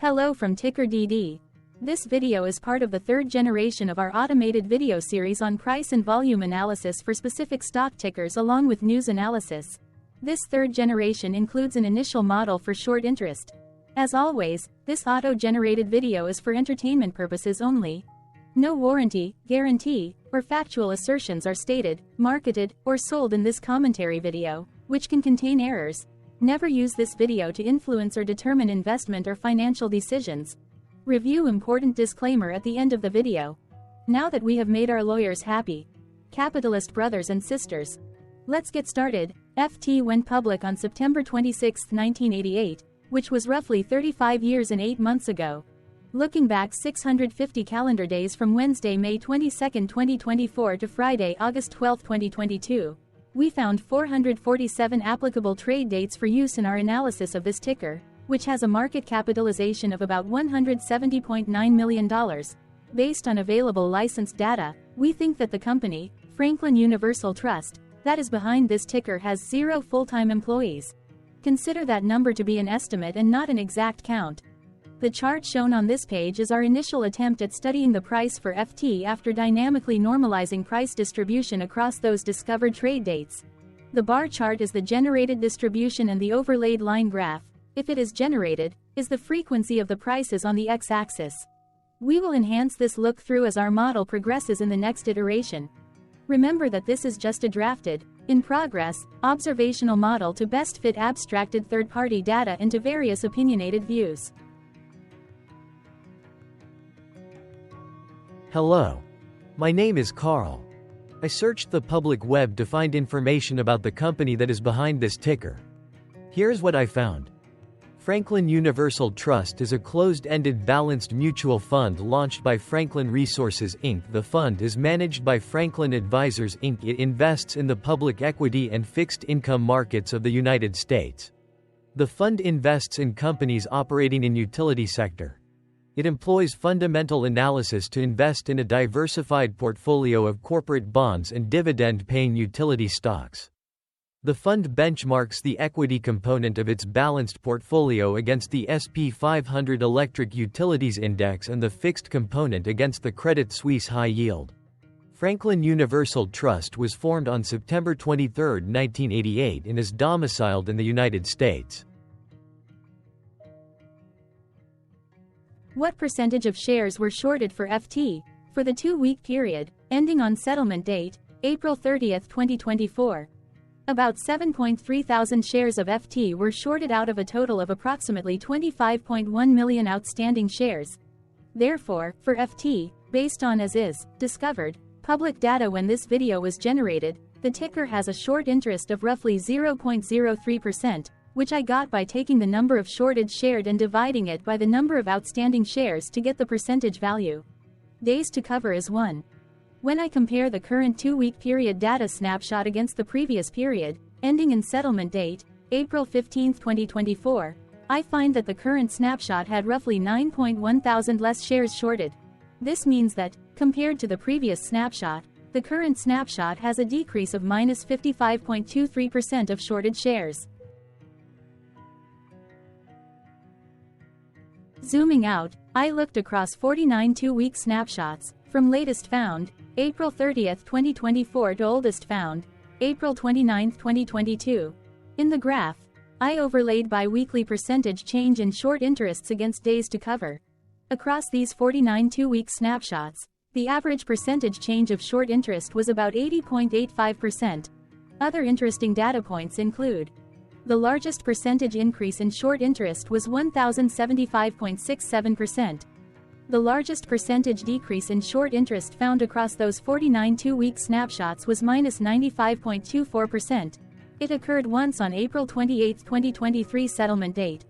Hello from TickerDD. This video is part of the third generation of our automated video series on price and volume analysis for specific stock tickers along with news analysis. This third generation includes an initial model for short interest. As always, this auto-generated video is for entertainment purposes only. No warranty, guarantee, or factual assertions are stated, marketed, or sold in this commentary video, which can contain errors. Never use this video to influence or determine investment or financial decisions. Review important disclaimer at the end of the video. Now that we have made our lawyers happy, capitalist brothers and sisters, let's get started. FT went public on September 26, 1988, which was roughly 35 years and 8 months ago. Looking back 650 calendar days from Wednesday, May 22, 2024 to Friday, August 12, 2022. We found 447 applicable trade dates for use in our analysis of this ticker, which has a market capitalization of about $170.9 million. Based on available licensed data, we think that the company, Franklin Universal Trust, that is behind this ticker has 0 full-time employees. Consider that number to be an estimate and not an exact count. The chart shown on this page is our initial attempt at studying the price for FT after dynamically normalizing price distribution across those discovered trade dates. The bar chart is the generated distribution and the overlaid line graph, if it is generated, is the frequency of the prices on the x-axis. We will enhance this look-through as our model progresses in the next iteration. Remember that this is just a drafted, in progress, observational model to best fit abstracted third-party data into various opinionated views. Hello. My name is Carl. I searched the public web to find information about the company that is behind this ticker. Here's what I found. Franklin Universal Trust is a closed-ended balanced mutual fund launched by Franklin Resources Inc. The fund is managed by Franklin Advisors Inc. It invests in the public equity and fixed income markets of the United States. The fund invests in companies operating in utility sector. It employs fundamental analysis to invest in a diversified portfolio of corporate bonds and dividend-paying utility stocks. The fund benchmarks the equity component of its balanced portfolio against the S&P 500 Electric Utilities Index and the fixed component against the Credit Suisse High Yield. Franklin Universal Trust was formed on September 23, 1988 and is domiciled in the United States. What percentage of shares were shorted for FT, for the 2-week period, ending on settlement date, April 30, 2024? About 7.3 thousand shares of FT were shorted out of a total of approximately 25.1 million outstanding shares. Therefore, for FT, based on as is, discovered, public data when this video was generated, the ticker has a short interest of roughly 0.03%, which I got by taking the number of shorted shared and dividing it by the number of outstanding shares to get the percentage value. Days to cover is 1. When I compare the current 2-week period data snapshot against the previous period, ending in settlement date, April 15, 2024, I find that the current snapshot had roughly 9.1 thousand less shares shorted. This means that, compared to the previous snapshot, the current snapshot has a decrease of minus 55.23% of shorted shares. Zooming out, I looked across 49 2-week snapshots, from latest found, April 30, 2024 to oldest found, April 29, 2022. In the graph, I overlaid bi-weekly percentage change in short interests against days to cover. Across these 49 2-week snapshots, the average percentage change of short interest was about 80.85%. Other interesting data points include: the largest percentage increase in short interest was 1,075.67%. The largest percentage decrease in short interest found across those 49 2-week snapshots was minus 95.24%. It occurred once on April 28, 2023 settlement date.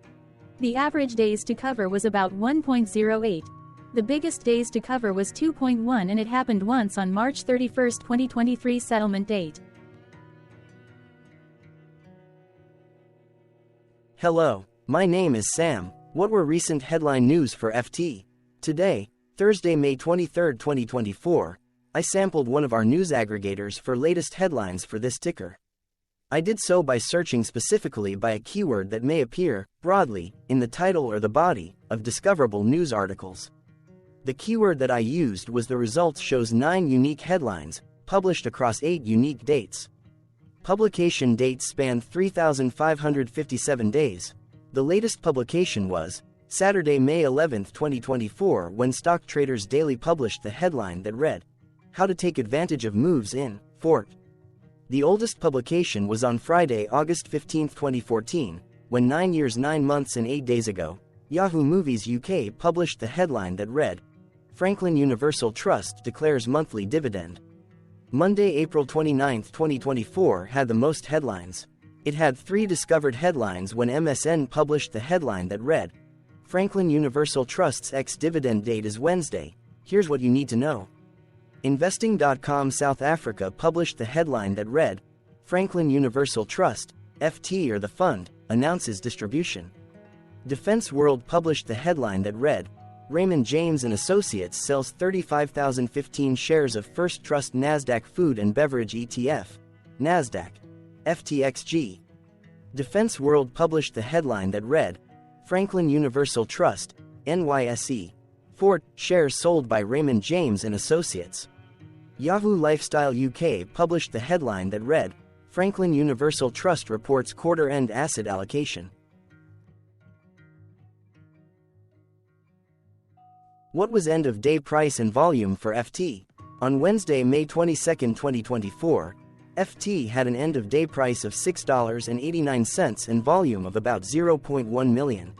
The average days to cover was about 1.08. The biggest days to cover was 2.1 and it happened once on March 31, 2023 settlement date. Hello, my name is Sam. What were recent headline news for FT? Today, Thursday, May 23, 2024, I sampled one of our news aggregators for latest headlines for this ticker. I did so by searching specifically by a keyword that may appear, broadly, in the title or the body, of discoverable news articles. The keyword that I used was the results shows 9 unique headlines, published across 8 unique dates. Publication dates spanned 3,557 days. The latest publication was Saturday, May 11, 2024, when Stock Traders Daily published the headline that read, "How to Take Advantage of Moves in Fort." The oldest publication was on Friday, August 15, 2014, when 9 years, 9 months and 8 days ago, Yahoo Movies UK published the headline that read, "Franklin Universal Trust declares monthly dividend." Monday, April 29, 2024 had the most headlines. It had 3 discovered headlines when MSN published the headline that read, "Franklin Universal Trust's ex-dividend date is Wednesday. Here's what you need to know." Investing.com South Africa published the headline that read, "Franklin Universal Trust, FT or the fund, announces distribution." Defense World published the headline that read, "Raymond James & Associates sells 35,015 shares of First Trust Nasdaq Food and Beverage ETF, Nasdaq, FTXG." Defense World published the headline that read, "Franklin Universal Trust, NYSE, Fort, shares sold by Raymond James & Associates." Yahoo Lifestyle UK published the headline that read, "Franklin Universal Trust reports quarter-end asset allocation." What was end-of-day price and volume for FT? On Wednesday, May 22, 2024, FT had an end-of-day price of $6.89 and volume of about 0.1 million.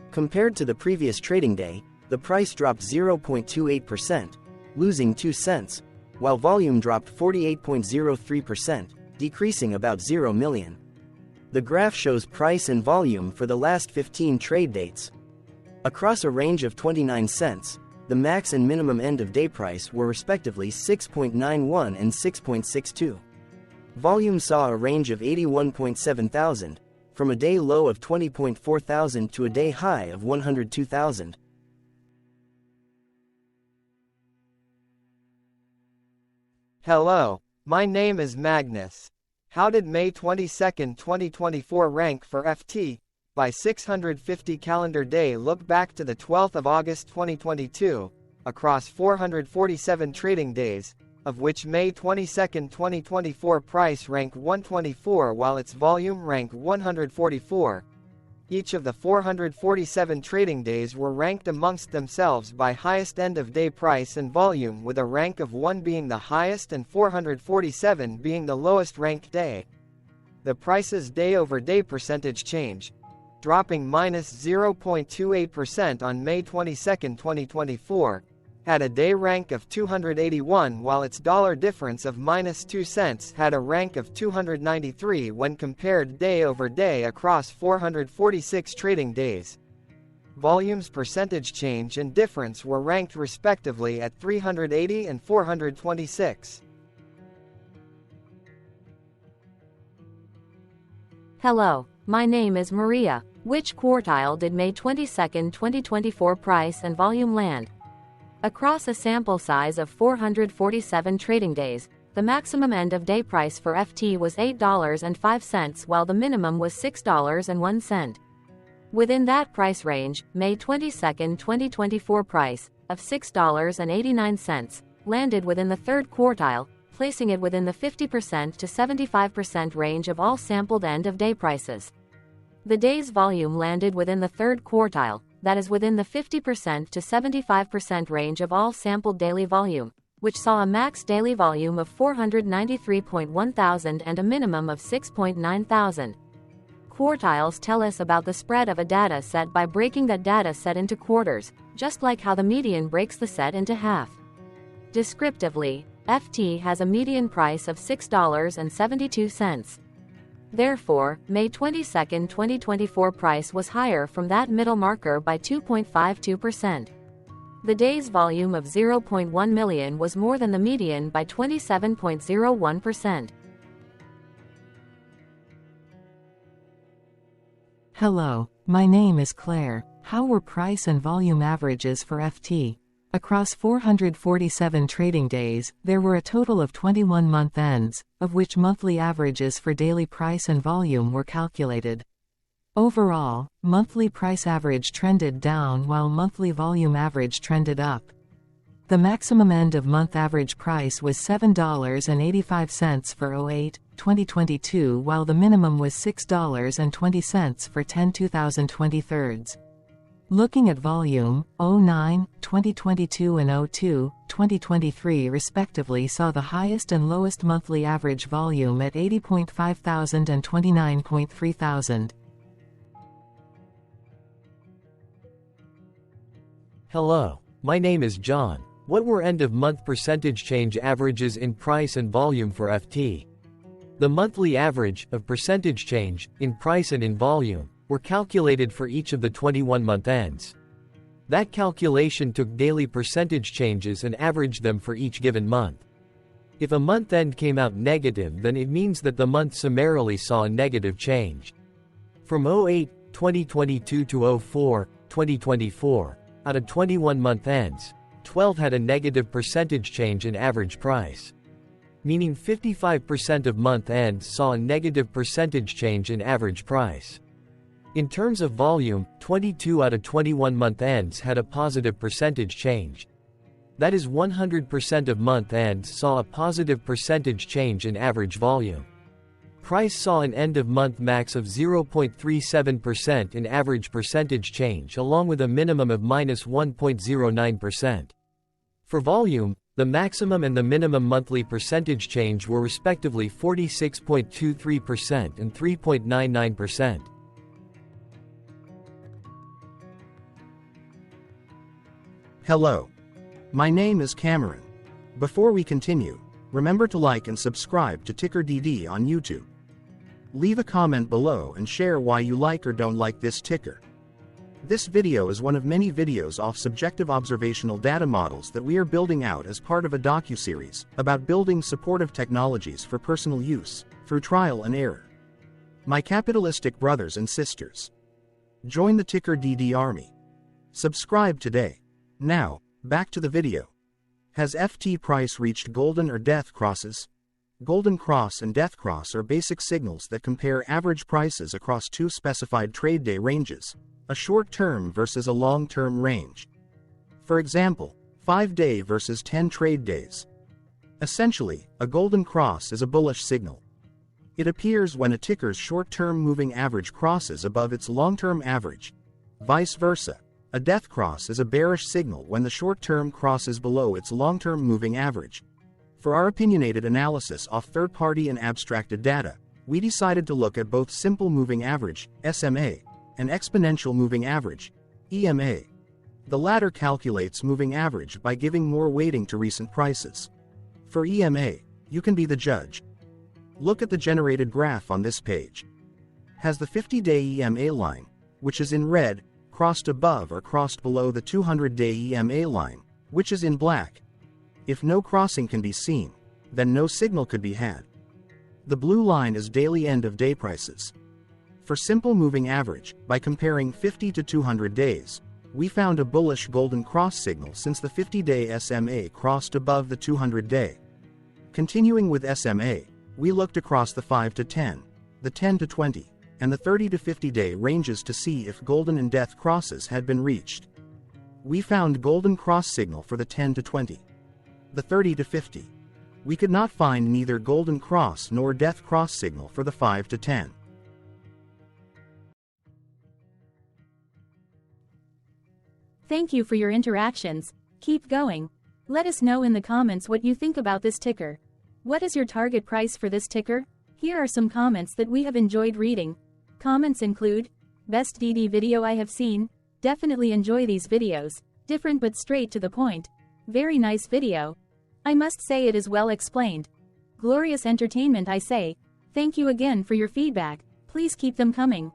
Compared to the previous trading day, the price dropped 0.28%, losing 2 cents, while volume dropped 48.03%, decreasing about 0 million. The graph shows price and volume for the last 15 trade dates. Across a range of 29 cents, the max and minimum end-of-day price were respectively 6.91 and 6.62. Volume saw a range of 81.7 thousand, from a day low of 20.4 thousand to a day high of 102,000. Hello, my name is Magnus. How did May 22, 2024 rank for FT? By 650 calendar day look back to the 12th of August 2022, across 447 trading days, of which May 22, 2024 price ranked 124 while its volume ranked 144. Each of the 447 trading days were ranked amongst themselves by highest end-of-day price and volume, with a rank of 1 being the highest and 447 being the lowest ranked day. The price's day-over-day percentage change, dropping minus 0.28% on May 22, 2024, had a day rank of 281 while its dollar difference of minus 2 cents had a rank of 293 when compared day over day across 446 trading days. Volume's percentage change and difference were ranked respectively at 380 and 426. Hello, my name is Maria. Which quartile did May 22, 2024 price and volume land? Across a sample size of 447 trading days, the maximum end-of-day price for FT was $8.05 while the minimum was $6.01. Within that price range, May 22, 2024 price, of $6.89, landed within the third quartile, placing it within the 50% to 75% range of all sampled end-of-day prices. The day's volume landed within the third quartile, that is within the 50% to 75% range of all sampled daily volume, which saw a max daily volume of 493.1 thousand and a minimum of 6.9 thousand. Quartiles tell us about the spread of a data set by breaking that data set into quarters, just like how the median breaks the set into half. Descriptively, FT has a median price of $6.72. Therefore, May 22, 2024 price was higher from that middle marker by 2.52%. The day's volume of 0.1 million was more than the median by 27.01%. Hello, my name is Claire. How were price and volume averages for FT? Across 447 trading days, there were a total of 21 month ends, of which monthly averages for daily price and volume were calculated. Overall, monthly price average trended down while monthly volume average trended up. The maximum end-of-month average price was $7.85 for 08-2022 while the minimum was $6.20 for 10-2023. Looking at volume, 09-2022 and 02-2023 respectively saw the highest and lowest monthly average volume at 80.5 thousand and 29.3 thousand. Hello, my name is John. What were end-of-month percentage change averages in price and volume for FT? The monthly average of percentage change in price and in volume were calculated for each of the 21-month ends. That calculation took daily percentage changes and averaged them for each given month. If a month end came out negative, then it means that the month summarily saw a negative change. From 08-2022 to 04-2024, out of 21 month ends, 12 had a negative percentage change in average price. Meaning 55% of month ends saw a negative percentage change in average price. In terms of volume, 22 out of 21 month ends had a positive percentage change. That is 100% of month ends saw a positive percentage change in average volume. Price saw an end-of-month max of 0.37% in average percentage change along with a minimum of -1.09%. For volume, the maximum and the minimum monthly percentage change were respectively 46.23% and 3.99%. Hello. My name is Cameron. Before we continue, remember to like and subscribe to TickerDD on YouTube. Leave a comment below and share why you like or don't like this ticker. This video is one of many videos off subjective observational data models that we are building out as part of a docuseries about building supportive technologies for personal use, through trial and error. My capitalistic brothers and sisters, join the TickerDD army. Subscribe today. Now, back to the video. Has FT price reached golden or death crosses? Golden cross and death cross are basic signals that compare average prices across two specified trade day ranges, a short-term versus a long-term range. For example, 5-day versus 10 trade days. Essentially, a golden cross is a bullish signal. It appears when a ticker's short-term moving average crosses above its long-term average. Vice versa, a death cross is a bearish signal when the short-term crosses below its long-term moving average. For our opinionated analysis of third-party and abstracted data, we decided to look at both simple moving average, SMA, and exponential moving average, EMA. The latter calculates moving average by giving more weighting to recent prices. For EMA, you can be the judge. Look at the generated graph on this page. Has the 50-day EMA line, which is in red, crossed above or crossed below the 200-day EMA line, which is in black? If no crossing can be seen, then no signal could be had. The blue line is daily end-of-day prices. For simple moving average, by comparing 50 to 200 days, we found a bullish golden cross signal since the 50-day SMA crossed above the 200-day. Continuing with SMA, we looked across the 5 to 10, the 10 to 20, and the 30 to 50-day ranges to see if golden and death crosses had been reached. We found golden cross signal for the 10 to 20. The 30 to 50. We could not find neither golden cross nor death cross signal for the 5 to 10. Thank you for your interactions. Keep going. Let us know in the comments what you think about this ticker. What is your target price for this ticker? Here are some comments that we have enjoyed reading. Comments include, best DD video I have seen, definitely enjoy these videos, different but straight to the point. Very nice video. I must say it is well explained. Glorious entertainment I say. Thank you again for your feedback, please keep them coming.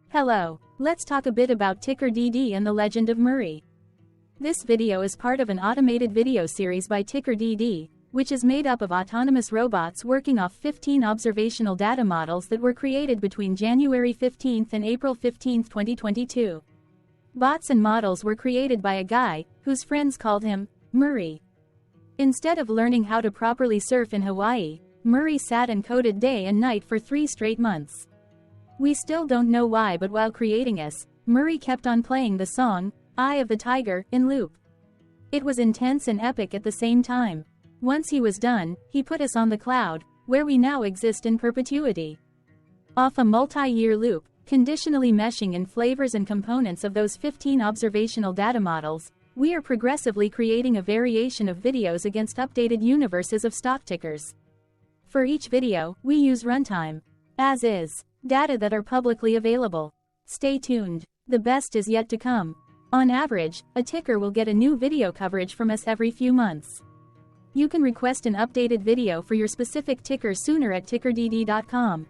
Hello, let's talk a bit about TickerDD and the Legend of Murray. This video is part of an automated video series by TickerDD, which is made up of autonomous robots working off 15 observational data models that were created between January 15 and April 15, 2022. Bots and models were created by a guy, whose friends called him Murray. Instead of learning how to properly surf in Hawaii, Murray sat and coded day and night for 3 straight months. We still don't know why, but while creating us, Murray kept on playing the song, Eye of the Tiger, in loop. It was intense and epic at the same time. Once he was done, he put us on the cloud, where we now exist in perpetuity. Off a multi-year loop, conditionally meshing in flavors and components of those 15 observational data models, we are progressively creating a variation of videos against updated universes of stock tickers. For each video, we use runtime, as is, data that are publicly available. Stay tuned. The best is yet to come. On average, a ticker will get a new video coverage from us every few months. You can request an updated video for your specific ticker sooner at TickerDD.com.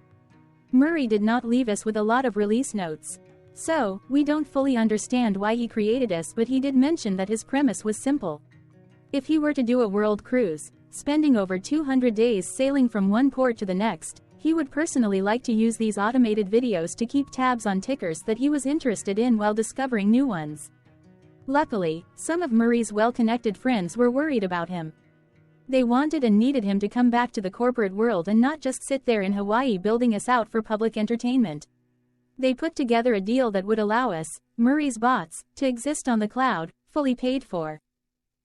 Murray did not leave us with a lot of release notes. So, we don't fully understand why he created us, but he did mention that his premise was simple. If he were to do a world cruise, spending over 200 days sailing from one port to the next, he would personally like to use these automated videos to keep tabs on tickers that he was interested in while discovering new ones. Luckily, some of Murray's well-connected friends were worried about him. They wanted and needed him to come back to the corporate world and not just sit there in Hawaii building us out for public entertainment. They put together a deal that would allow us, Murray's bots, to exist on the cloud, fully paid for.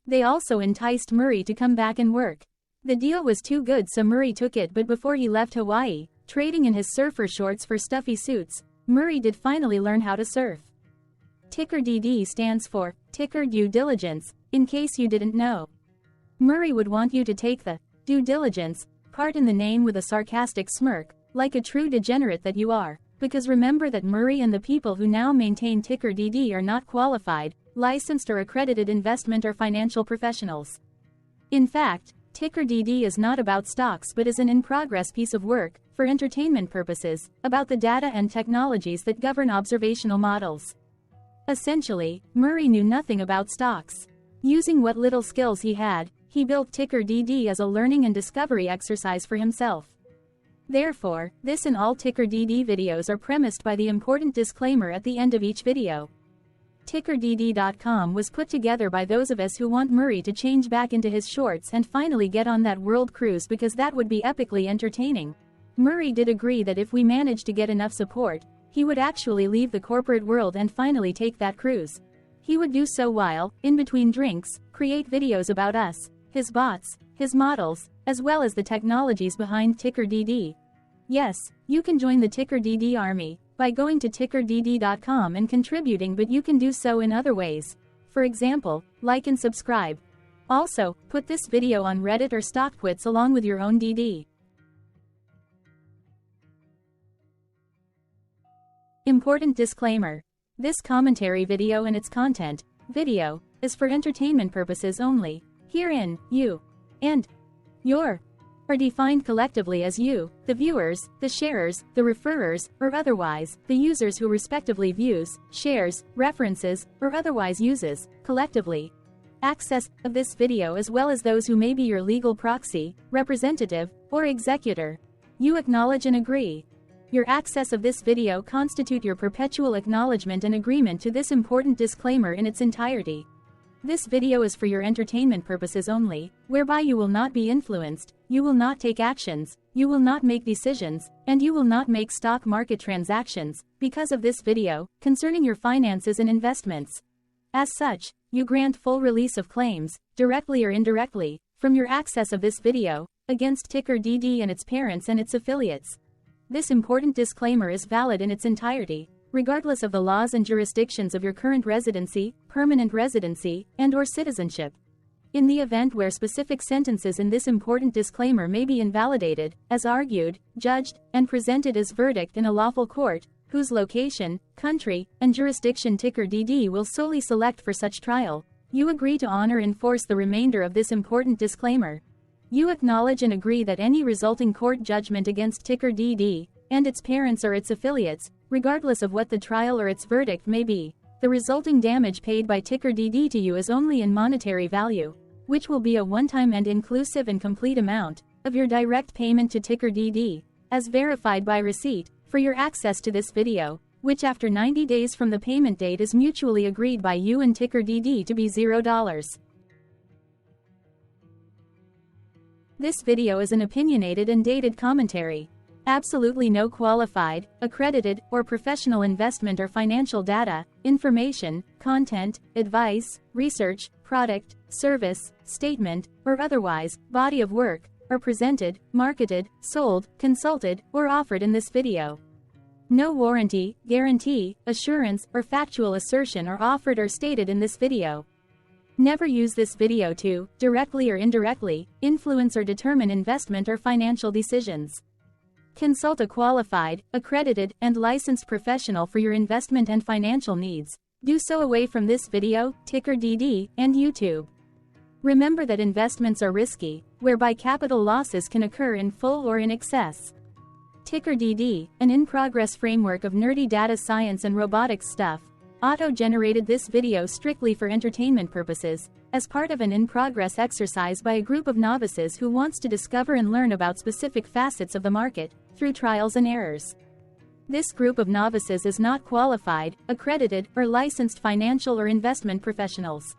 They also enticed Murray to come back and work. The deal was too good, so Murray took it, but before he left Hawaii, trading in his surfer shorts for stuffy suits, Murray did finally learn how to surf. TickerDD stands for Ticker Due Diligence, in case you didn't know. Murray would want you to take the due diligence part in the name with a sarcastic smirk, like a true degenerate that you are, because remember that Murray and the people who now maintain TickerDD are not qualified, licensed or accredited investment or financial professionals. In fact, TickerDD is not about stocks but is an in-progress piece of work, for entertainment purposes, about the data and technologies that govern observational models. Essentially, Murray knew nothing about stocks. Using what little skills he had, he built TickerDD as a learning and discovery exercise for himself. Therefore, this and all TickerDD videos are premised by the important disclaimer at the end of each video. TickerDD.com was put together by those of us who want Murray to change back into his shorts and finally get on that world cruise, because that would be epically entertaining. Murray did agree that if we managed to get enough support, he would actually leave the corporate world and finally take that cruise. He would do so while, in between drinks, create videos about us, his bots, his models, as well as the technologies behind TickerDD. Yes, you can join the TickerDD army by going to TickerDD.com and contributing, but you can do so in other ways. For example, like and subscribe. Also, put this video on Reddit or StockTwits along with your own DD. Important disclaimer. This commentary video and its content, video, is for entertainment purposes only. Herein, you and your are defined collectively as you, the viewers, the sharers, the referrers, or otherwise, the users who respectively views, shares, references, or otherwise uses, collectively, access of this video, as well as those who may be your legal proxy, representative, or executor. You acknowledge and agree. Your access of this video constitute your perpetual acknowledgement and agreement to this important disclaimer in its entirety. This video is for your entertainment purposes only, whereby you will not be influenced, you will not take actions, you will not make decisions, and you will not make stock market transactions, because of this video, concerning your finances and investments. As such, you grant full release of claims, directly or indirectly, from your access of this video, against TickerDD and its parents and its affiliates. This important disclaimer is valid in its entirety, regardless of the laws and jurisdictions of your current residency, permanent residency, and/or citizenship. In the event where specific sentences in this important disclaimer may be invalidated, as argued, judged, and presented as verdict in a lawful court, whose location, country, and jurisdiction TickerDD will solely select for such trial, you agree to honor and enforce the remainder of this important disclaimer. You acknowledge and agree that any resulting court judgment against TickerDD and its parents or its affiliates, regardless of what the trial or its verdict may be, the resulting damage paid by TickerDD to you is only in monetary value. which will be a one-time and inclusive and complete amount of your direct payment to TickerDD, as verified by receipt, for your access to this video, which after 90 days from the payment date is mutually agreed by you and TickerDD to be $0. This video is an opinionated and dated commentary. Absolutely no qualified, accredited, or professional investment or financial data, information, content, advice, research, product, service, statement, or otherwise, body of work, are presented, marketed, sold, consulted, or offered in this video. No warranty, guarantee, assurance, or factual assertion are offered or stated in this video. Never use this video to, directly or indirectly, influence or determine investment or financial decisions. Consult a qualified, accredited, and licensed professional for your investment and financial needs. Do so away from this video, TickerDD, and YouTube. Remember that investments are risky, whereby capital losses can occur in full or in excess. TickerDD, an in-progress framework of nerdy data science and robotics stuff, auto-generated this video strictly for entertainment purposes, as part of an in-progress exercise by a group of novices who wants to discover and learn about specific facets of the market, through trials and errors. This group of novices is not qualified, accredited, or licensed financial or investment professionals.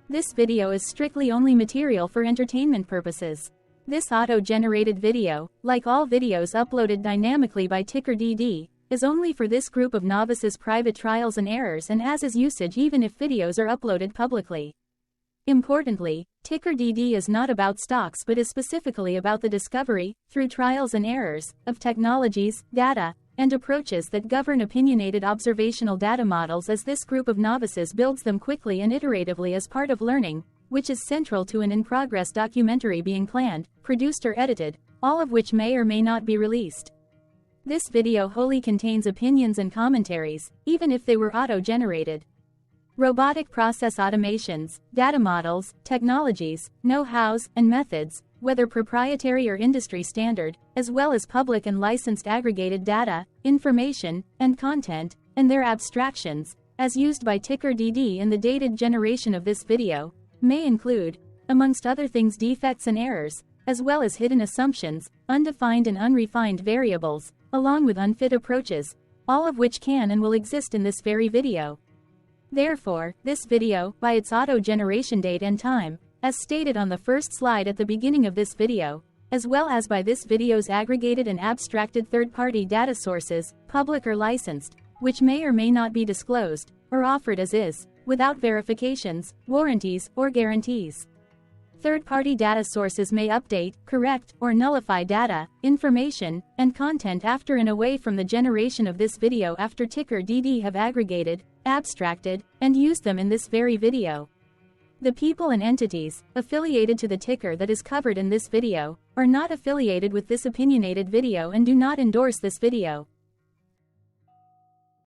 This video is strictly only material for entertainment purposes. This auto-generated video, like all videos uploaded dynamically by TickerDD, is only for this group of novices' private trials and errors and as is usage even if videos are uploaded publicly. Importantly, TickerDD is not about stocks but is specifically about the discovery, through trials and errors, of technologies, data, and approaches that govern opinionated observational data models as this group of novices builds them quickly and iteratively as part of learning, which is central to an in-progress documentary being planned, produced or edited, all of which may or may not be released. This video wholly contains opinions and commentaries, even if they were auto-generated. Robotic process automations, data models, technologies, know-hows, and methods, whether proprietary or industry standard, as well as public and licensed aggregated data, information, and content, and their abstractions, as used by TickerDD in the dated generation of this video, may include, amongst other things, defects and errors, as well as hidden assumptions, undefined and unrefined variables, along with unfit approaches, all of which can and will exist in this very video. Therefore, this video, by its auto-generation date and time, as stated on the first slide at the beginning of this video, as well as by this video's aggregated and abstracted third-party data sources, public or licensed, which may or may not be disclosed, or offered as is, without verifications, warranties, or guarantees. Third-party data sources may update, correct, or nullify data, information, and content after and away from the generation of this video after TickerDD have aggregated, abstracted, and used them in this very video. The people and entities, affiliated to the ticker that is covered in this video, are not affiliated with this opinionated video and do not endorse this video.